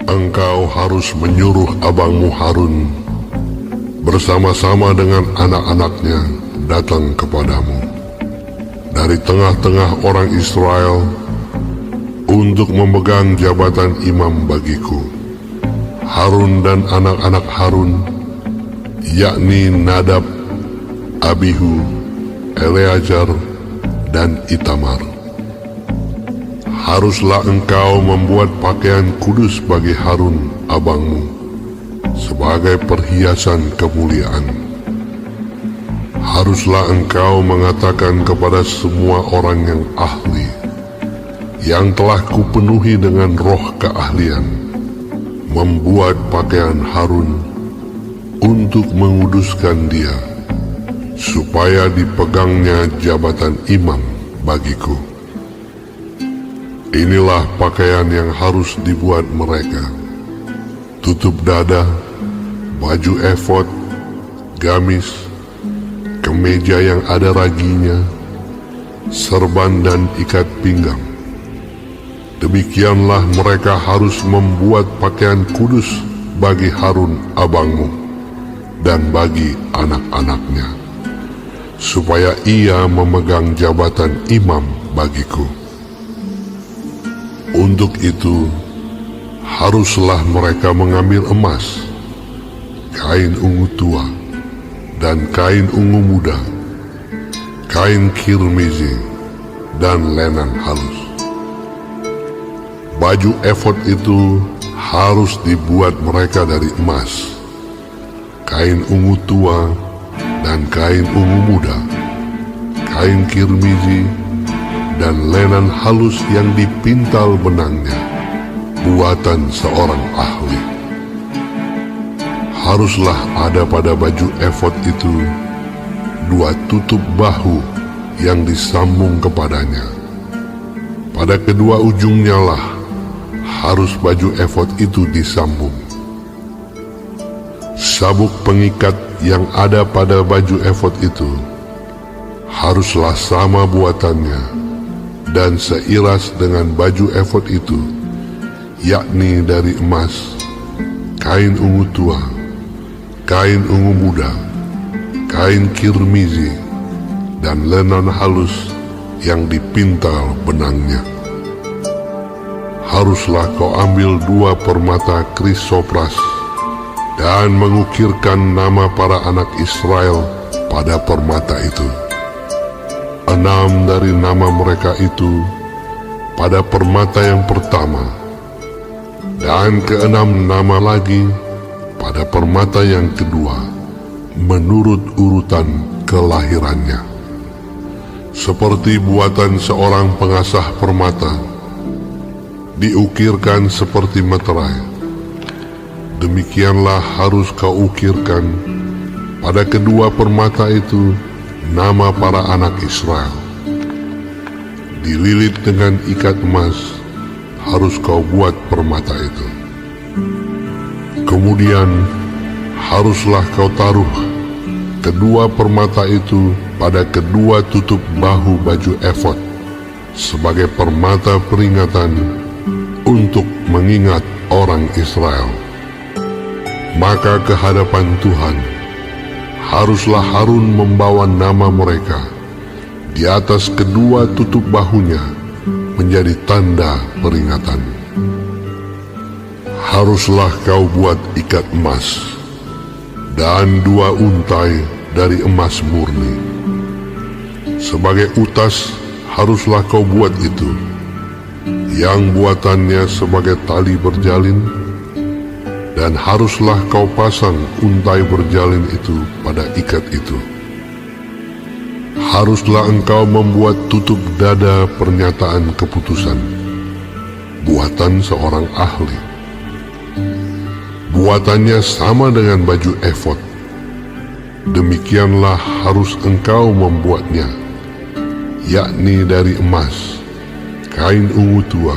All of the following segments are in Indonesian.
engkau harus menyuruh abangmu Harun bersama-sama dengan anak-anaknya datang kepadamu dari tengah-tengah orang Israel untuk memegang jabatan imam bagiku. Harun dan anak-anak Harun, yakni Nadab, Abihu, Eleazar, dan Itamar. Haruslah engkau membuat pakaian kudus bagi Harun abangmu sebagai perhiasan kemuliaan. Haruslah engkau mengatakan kepada semua orang yang ahli, yang telah kupenuhi dengan roh keahlian, membuat pakaian Harun untuk menguduskan dia, supaya dipegangnya jabatan imam bagiku. Inilah pakaian yang harus dibuat mereka: tutup dada, baju efod, gamis, kemeja yang ada raginya, serban dan ikat pinggang. Demikianlah mereka harus membuat pakaian kudus bagi Harun abangmu dan bagi anak-anaknya, supaya ia memegang jabatan imam bagiku. Untuk itu, haruslah mereka mengambil emas, kain ungu tua, dan kain ungu muda, kain kirmizi, dan lenan halus. Baju efod itu harus dibuat mereka dari emas, kain ungu tua, dan kain ungu muda, kain kirmizi, dan lenan halus yang dipintal benangnya, buatan seorang ahli. Haruslah ada pada baju efod itu 2 tutup bahu yang disambung kepadanya. Pada kedua ujungnya lah harus baju efod itu disambung. Sabuk pengikat yang ada pada baju efod itu haruslah sama buatannya dan seiras dengan baju efod itu, yakni dari emas, kain ungu tua, kain ungu muda, kain kirmizi, dan lenan halus yang dipintal benangnya. Haruslah kau ambil 2 permata krisopras dan mengukirkan nama para anak Israel pada permata itu. 6 dari nama mereka itu pada permata yang pertama, dan ke-6 nama lagi pada permata yang kedua, menurut urutan kelahirannya. Seperti buatan seorang pengasah permata, diukirkan seperti meterai, demikianlah harus kau ukirkan pada kedua permata itu nama para anak Israel. Dililit dengan ikat emas harus kau buat permata itu. Kemudian haruslah kau taruh kedua permata itu pada kedua tutup bahu baju efod sebagai permata peringatan untuk mengingat orang Israel. Maka ke hadapan Tuhan haruslah Harun membawa nama mereka di atas kedua tutup bahunya menjadi tanda peringatan. Haruslah kau buat ikat emas dan 2 untai dari emas murni. Sebagai utas haruslah kau buat itu, yang buatannya sebagai tali berjalin, dan haruslah kau pasang untai berjalin itu pada ikat itu. Haruslah engkau membuat tutup dada pernyataan keputusan, buatan seorang ahli. Buatannya sama dengan baju efod. Demikianlah harus engkau membuatnya, yakni dari emas, kain ungu tua,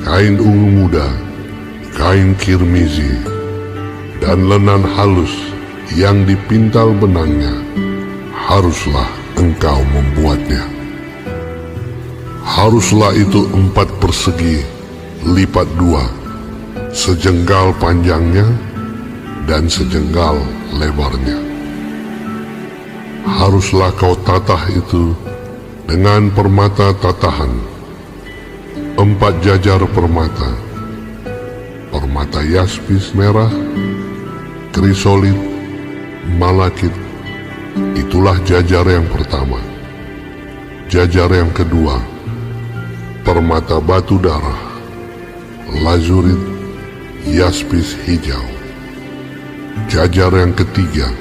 kain ungu muda, kain kirmizi, dan lenan halus yang dipintal benangnya, haruslah engkau membuatnya. Haruslah itu 4 persegi lipat 2, sejengkal panjangnya dan sejengkal lebarnya. Haruslah kau tatah itu dengan permata tatahan, 4 jajar permata, permata yaspis merah, krisolit, malakit. Itulah jajar yang pertama. Jajar yang kedua, permata batu darah, lazurit, yaspis hijau. Jajar yang ketiga,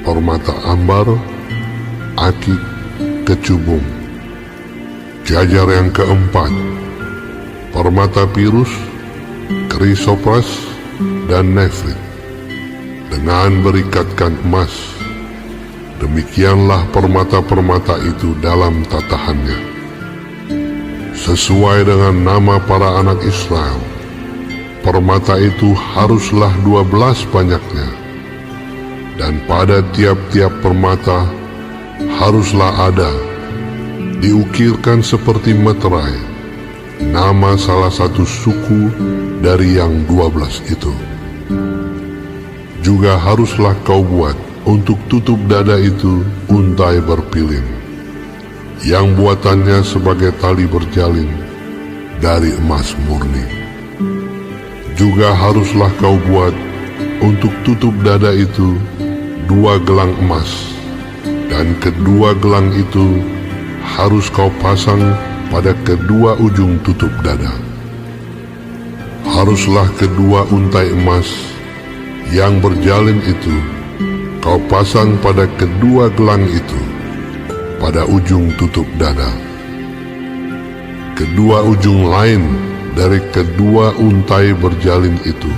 permata ambar, akik, kecubung. Jajar yang keempat, permata pirus, krisopras, dan nefrit, dengan berikatkan emas. Demikianlah permata-permata itu dalam tatahannya, sesuai dengan nama para anak Israel. Permata itu haruslah 12 banyaknya, dan pada tiap-tiap permata haruslah ada diukirkan seperti meterai nama salah satu suku dari yang 12 itu. Juga haruslah kau buat untuk tutup dada itu untai berpilin, yang buatannya sebagai tali berjalin dari emas murni. Juga haruslah kau buat untuk tutup dada itu 2 gelang emas, dan kedua gelang itu harus kau pasang pada kedua ujung tutup dada. Haruslah kedua untai emas yang berjalin itu kau pasang pada kedua gelang itu pada ujung tutup dada. Kedua ujung lain dari kedua untai berjalin itu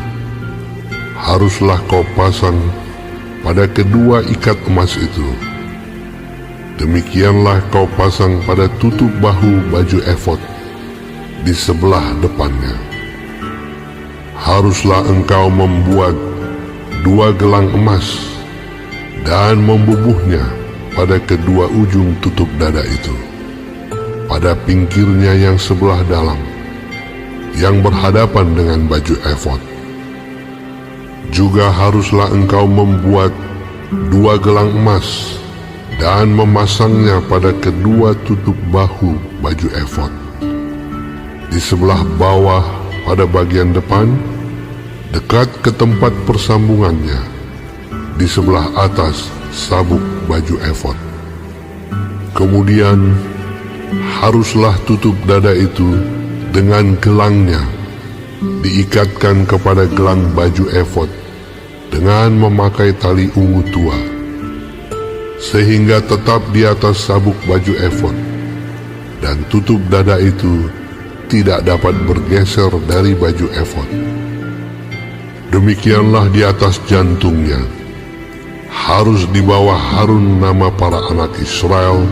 haruslah kau pasang pada kedua ikat emas itu. Demikianlah kau pasang pada tutup bahu baju efod di sebelah depannya. Haruslah engkau membuat 2 gelang emas dan membubuhnya pada kedua ujung tutup dada itu, pada pinggirnya yang sebelah dalam, yang berhadapan dengan baju efod. Juga haruslah engkau membuat 2 gelang emas dan memasangnya pada kedua tutup bahu baju efod, di sebelah bawah pada bagian depan, dekat ke tempat persambungannya, di sebelah atas sabuk baju efod. Kemudian haruslah tutup dada itu dengan gelangnya diikatkan kepada gelang baju efod dengan memakai tali ungu tua, sehingga tetap di atas sabuk baju efod, dan tutup dada itu tidak dapat bergeser dari baju efod. Demikianlah di atas jantungnya harus dibawa Harun nama para anak Israel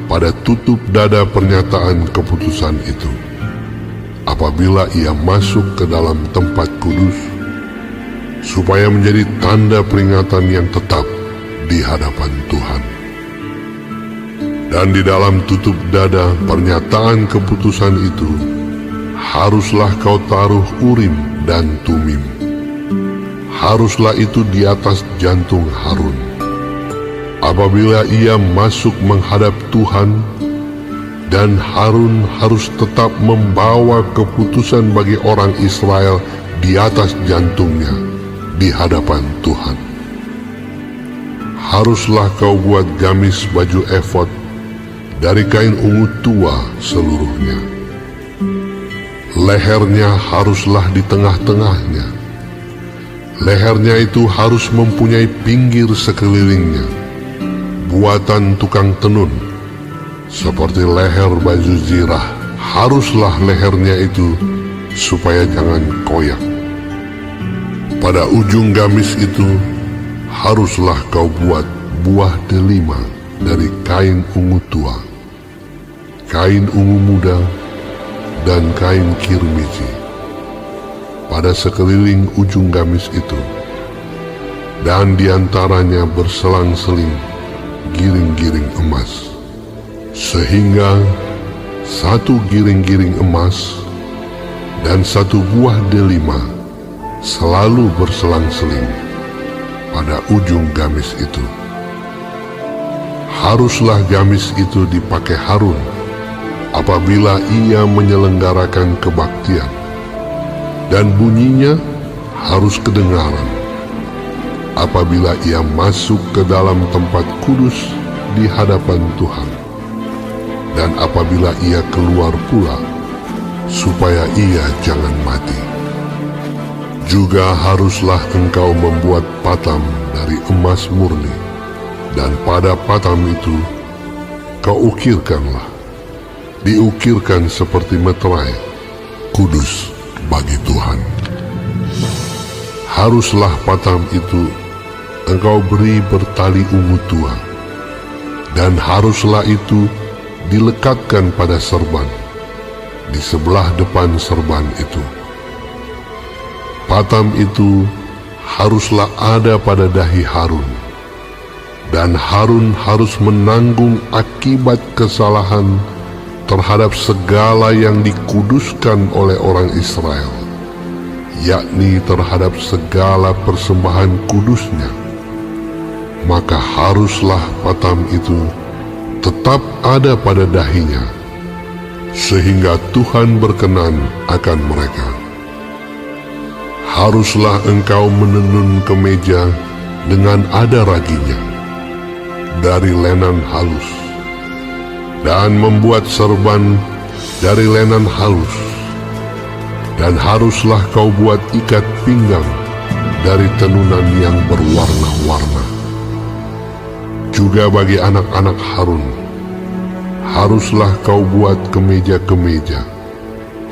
pada tutup dada pernyataan keputusan itu, apabila ia masuk ke dalam tempat kudus, supaya menjadi tanda peringatan yang tetap di hadapan Tuhan. Dan di dalam tutup dada pernyataan keputusan itu haruslah kau taruh Urim dan Tumim. Haruslah itu di atas jantung Harun. Apabila ia masuk menghadap Tuhan, dan Harun harus tetap membawa keputusan bagi orang Israel di atas jantungnya di hadapan Tuhan. Haruslah kau buat gamis baju efod dari kain ungu tua seluruhnya. Lehernya haruslah di tengah-tengahnya. Lehernya itu harus mempunyai pinggir sekelilingnya, buatan tukang tenun, seperti leher baju zirah. Haruslah lehernya itu supaya jangan koyak. Pada ujung gamis itu haruslah kau buat buah delima dari kain ungu tua, kain ungu muda, dan kain kirmiji pada sekeliling ujung gamis itu, dan diantaranya berselang-seling giring-giring emas, sehingga satu giring-giring emas dan satu buah delima selalu berselang-seling pada ujung gamis itu. Haruslah gamis itu dipakai Harun apabila ia menyelenggarakan kebaktian, dan bunyinya harus kedengaran apabila ia masuk ke dalam tempat kudus di hadapan Tuhan, dan apabila ia keluar pula, supaya ia jangan mati. Juga haruslah engkau membuat patam dari emas murni, dan pada patam itu kau ukirkanlah, diukirkan seperti meterai, kudus bagi Tuhan. Haruslah patam itu engkau beri bertali ungu tua, dan haruslah itu dilekatkan pada serban di sebelah depan serban itu. Patam itu haruslah ada pada dahi Harun, dan Harun harus menanggung akibat kesalahan terhadap segala yang dikuduskan oleh orang Israel, yakni terhadap segala persembahan kudusnya. Maka haruslah patam itu tetap ada pada dahinya, sehingga Tuhan berkenan akan mereka. Haruslah engkau menenun kemeja dengan ada raginya dari lenan halus, dan membuat serban dari lenan halus, dan haruslah kau buat ikat pinggang dari tenunan yang berwarna-warna. Juga bagi anak-anak Harun, haruslah kau buat kemeja-kemeja,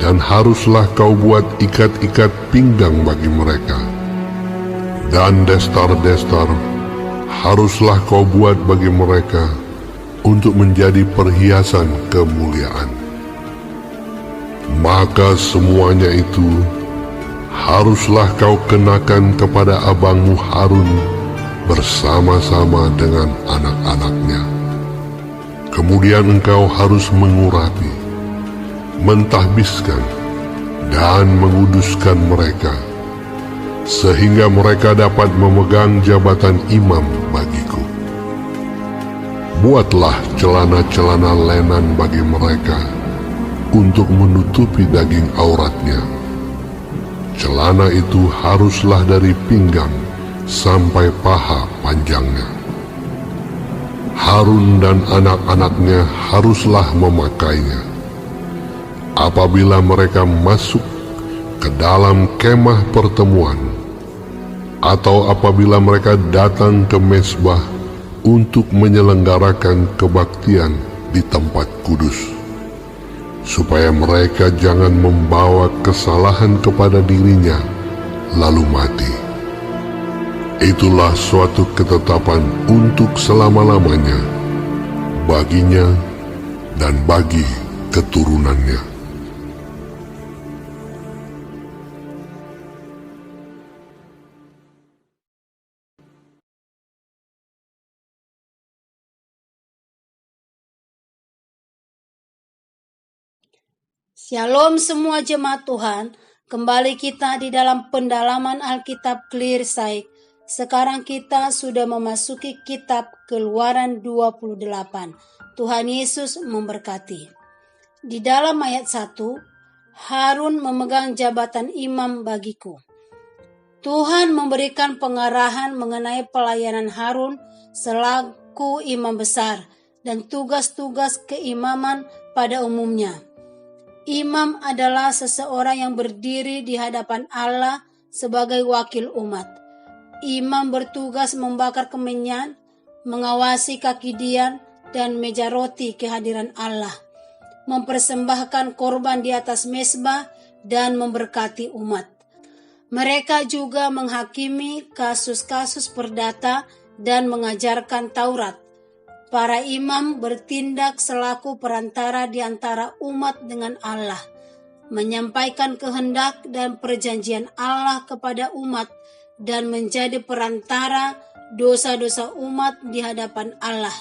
dan haruslah kau buat ikat-ikat pinggang bagi mereka. Dan destar-destar haruslah kau buat bagi mereka untuk menjadi perhiasan kemuliaan. Maka semuanya itu haruslah kau kenakan kepada abangmu Harun bersama-sama dengan anak-anaknya. Kemudian engkau harus mengurapi, mentahbiskan, dan menguduskan mereka, sehingga mereka dapat memegang jabatan imam bagiku. Buatlah celana-celana lenan bagi mereka untuk menutupi daging auratnya. Celana itu haruslah dari pinggang sampai paha panjangnya. Harun dan anak-anaknya haruslah memakainya apabila mereka masuk ke dalam kemah pertemuan, atau apabila mereka datang ke mezbah untuk menyelenggarakan kebaktian di tempat kudus, supaya mereka jangan membawa kesalahan kepada dirinya lalu mati. Itulah suatu ketetapan untuk selama-lamanya baginya dan bagi keturunannya. Shalom semua jemaat Tuhan, kembali kita di dalam pendalaman Alkitab Clear Sight. Sekarang kita sudah memasuki kitab Keluaran 28. Tuhan Yesus memberkati. Di dalam ayat 1, Harun memegang jabatan imam bagiku. Tuhan memberikan pengarahan mengenai pelayanan Harun selaku imam besar dan tugas-tugas keimaman pada umumnya. Imam adalah seseorang yang berdiri di hadapan Allah sebagai wakil umat. Imam bertugas membakar kemenyan, mengawasi kaki dian dan meja roti kehadiran Allah, mempersembahkan korban di atas mezbah dan memberkati umat. Mereka juga menghakimi kasus-kasus perdata dan mengajarkan Taurat. Para imam bertindak selaku perantara di antara umat dengan Allah, menyampaikan kehendak dan perjanjian Allah kepada umat, dan menjadi perantara dosa-dosa umat di hadapan Allah.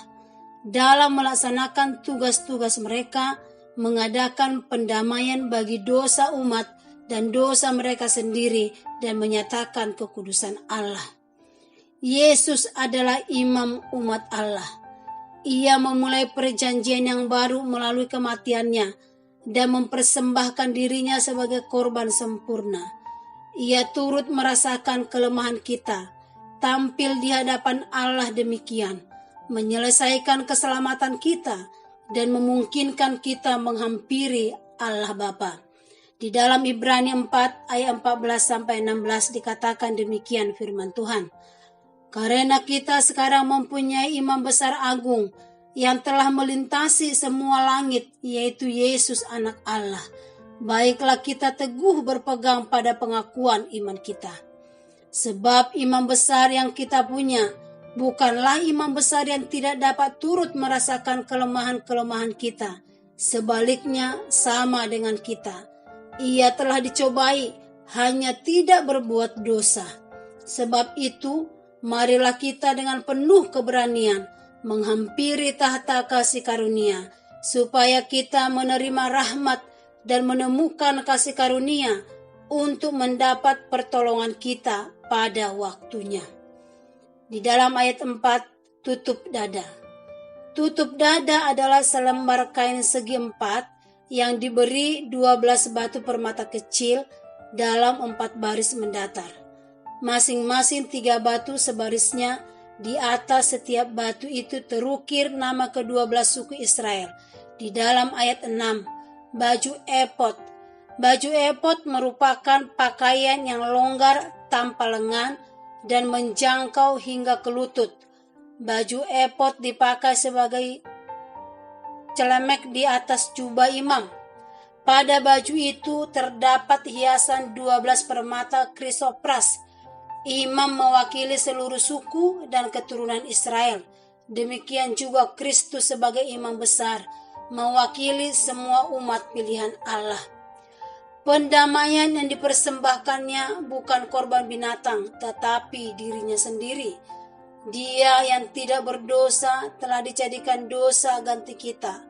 Dalam melaksanakan tugas-tugas mereka, mengadakan pendamaian bagi dosa umat dan dosa mereka sendiri dan menyatakan kekudusan Allah. Yesus adalah imam umat Allah. Ia memulai perjanjian yang baru melalui kematiannya dan mempersembahkan dirinya sebagai korban sempurna. Ia turut merasakan kelemahan kita, tampil di hadapan Allah demikian, menyelesaikan keselamatan kita dan memungkinkan kita menghampiri Allah Bapa. Di dalam Ibrani 4 ayat 14-16 dikatakan demikian firman Tuhan. Karena kita sekarang mempunyai imam besar agung yang telah melintasi semua langit, yaitu Yesus anak Allah. Baiklah kita teguh berpegang pada pengakuan iman kita. Sebab imam besar yang kita punya bukanlah imam besar yang tidak dapat turut merasakan kelemahan-kelemahan kita. Sebaliknya sama dengan kita. Ia telah dicobai, hanya tidak berbuat dosa. Sebab itu, marilah kita dengan penuh keberanian menghampiri tahta kasih karunia, supaya kita menerima rahmat dan menemukan kasih karunia untuk mendapat pertolongan kita pada waktunya. Di dalam ayat 4, tutup dada. Tutup dada adalah selembar kain segi 4 yang diberi 12 batu permata kecil dalam 4 baris mendatar. Masing-masing 3 batu sebarisnya. Di atas setiap batu itu terukir nama ke-12 suku Israel. Di dalam ayat 6, baju efod. Baju efod merupakan pakaian yang longgar tanpa lengan dan menjangkau hingga ke lutut. Baju efod dipakai sebagai celemek di atas jubah imam. Pada baju itu terdapat hiasan 12 permata krisopras. Imam mewakili seluruh suku dan keturunan Israel. Demikian juga Kristus sebagai imam besar, mewakili semua umat pilihan Allah. Pendamaian yang dipersembahkannya bukan korban binatang, tetapi dirinya sendiri. Dia yang tidak berdosa telah dijadikan dosa ganti kita.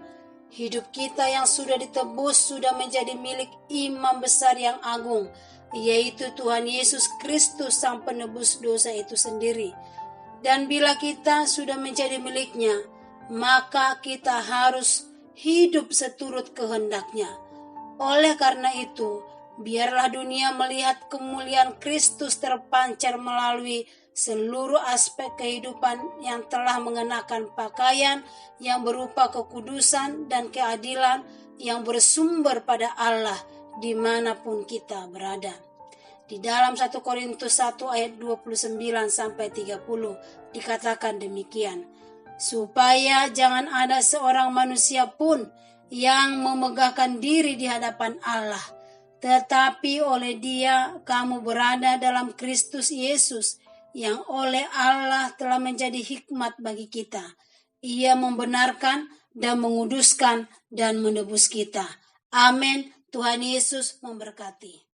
Hidup kita yang sudah ditebus sudah menjadi milik imam besar yang agung, yaitu Tuhan Yesus Kristus sang penebus dosa itu sendiri. Dan bila kita sudah menjadi miliknya, maka kita harus hidup seturut kehendaknya. Oleh karena itu, biarlah dunia melihat kemuliaan Kristus terpancar melalui seluruh aspek kehidupan yang telah mengenakan pakaian yang berupa kekudusan dan keadilan yang bersumber pada Allah dimanapun kita berada. Di dalam 1 Korintus 1 ayat 29-30 dikatakan demikian. Supaya jangan ada seorang manusia pun yang memegahkan diri di hadapan Allah. Tetapi oleh Dia kamu berada dalam Kristus Yesus, yang oleh Allah telah menjadi hikmat bagi kita. Ia membenarkan dan menguduskan dan menebus kita. Amin. Tuhan Yesus memberkati.